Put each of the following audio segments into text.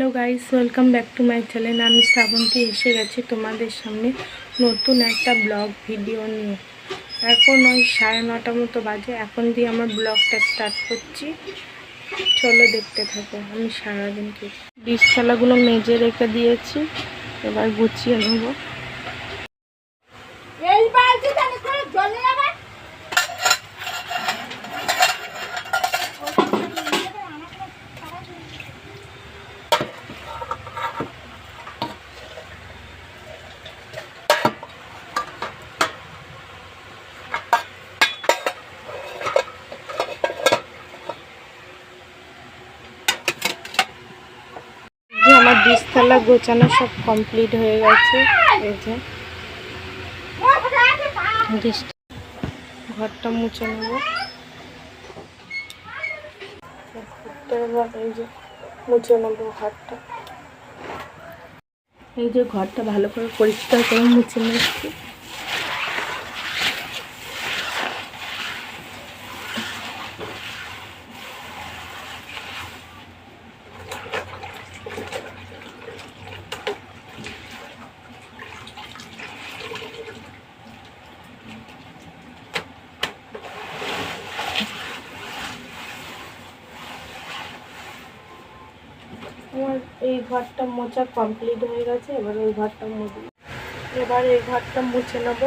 Hello guys, welcome back to my channel. আমি শ্রাবন্তী এসে গেছি তোমাদের সামনে নতুন একটা ব্লগ ভিডিও নিয়ে। এখন ওই 9:30 মতো বাজে। এখন দিয়ে আমার ব্লগটা স্টার্ট করছি, চলো দেখতে থাকো আমি সারাদিন কি। ডিশ থালাগুলো মেজে রেখে দিয়েছি, এবার গুছিয়ে নেবো। আমার ডিশ থালা গোছানো সব কমপ্লিট হয়ে গেছে। এই যে ডিশ ঘরটা মুছে নেব। এই যে মুছে নেবো ঘরটা। এই যে ঘরটা ভালো করে পরিষ্কার করে মুছে নিচ্ছি। আমার এই ঘরটা মোছা কমপ্লিট হয়ে গেছে। এবার এই ঘরটা মুছে নেব।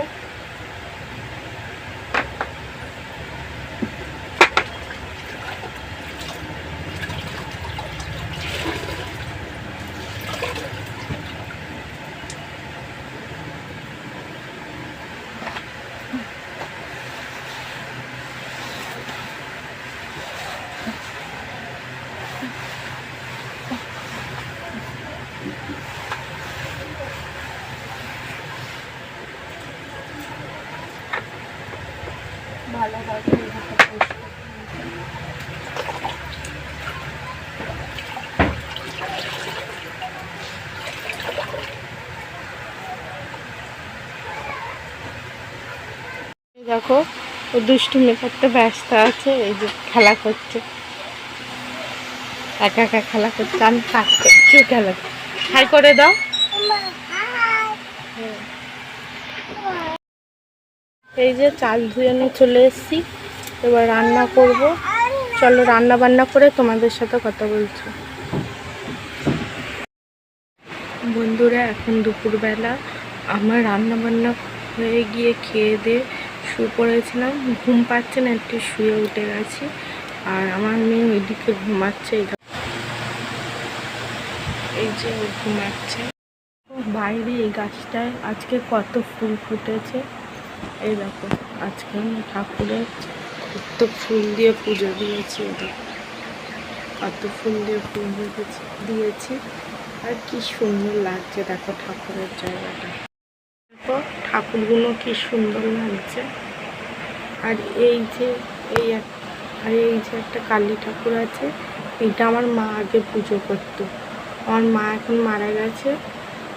ভালোভাবে দেখো, ও দুষ্টুমি করতে ব্যস্ত আছে। এই যে খেলা করছে, একা একা খেলা করছে। আমি কাজ করছি, খেলা হাই করে দাও। এই যে চাল ধুয়ে নিয়ে চলে এসেছি, এবার রান্না করব। চলো রান্না বান্না করে তোমাদের সাথে কথা বলছি। বন্ধুরা, এখন দুপুরবেলা আমার রান্না বান্না হয়ে গিয়ে খেয়ে দিয়ে শুয়ে পড়েছিলাম। ঘুম পাচ্ছে না, একটু শুয়ে উঠে গেছি। আর আমার মেয়ে ওইদিকে ঘুমাচ্ছে। এই যে ও ঘুমাচ্ছে। বাইরে এই গাছটায় আজকে কত ফুল ফুটেছে। এই দেখো, আজকে আমি ঠাকুরের কত ফুল দিয়ে পুজো দিয়েছি। কত ফুল দিয়ে পুজো দিয়েছি। আর কি সুন্দর লাগছে দেখো ঠাকুরের জায়গাটা। দেখো ঠাকুরগুলো কি সুন্দর লাগছে। আর এই যে একটা কালী ঠাকুর আছে। এটা আমার মা আগে পুজো করতো। আমার মা এখন মারা গেছে,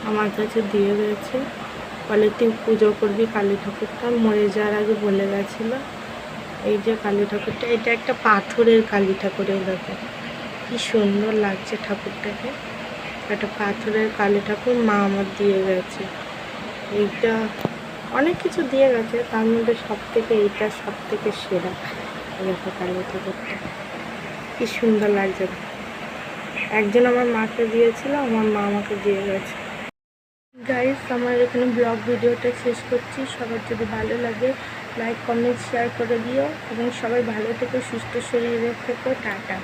আমার কাছে দিয়ে গেছে। বলে তুই পুজো করবি কালী ঠাকুরটা, মরে যাওয়ার আগে বলে গেছিলো। এই যে কালী ঠাকুরটা, এটা একটা পাথরের কালী ঠাকুরের দেখো কি সুন্দর লাগছে ঠাকুরটাকে। একটা পাথরের কালী ঠাকুর মা আমার দিয়ে গেছে। এইটা অনেক কিছু দিয়ে গেছে, তার মধ্যে এইটা সব থেকে সেরা। দেখো কালী ঠাকুরটা কি সুন্দর লাগছে। একজন আমার মাকে দিয়েছিল, আমার মা আমাকে দিয়ে গেছে। গাইস, আমার এখানে ব্লগ ভিডিওটা শেষ করছি। সবার যদি ভালো লাগে লাইক কমেন্ট শেয়ার করে দিও, এবং সবাই ভালো থেকো, সুস্থ শরীরে থেকো। টাটা।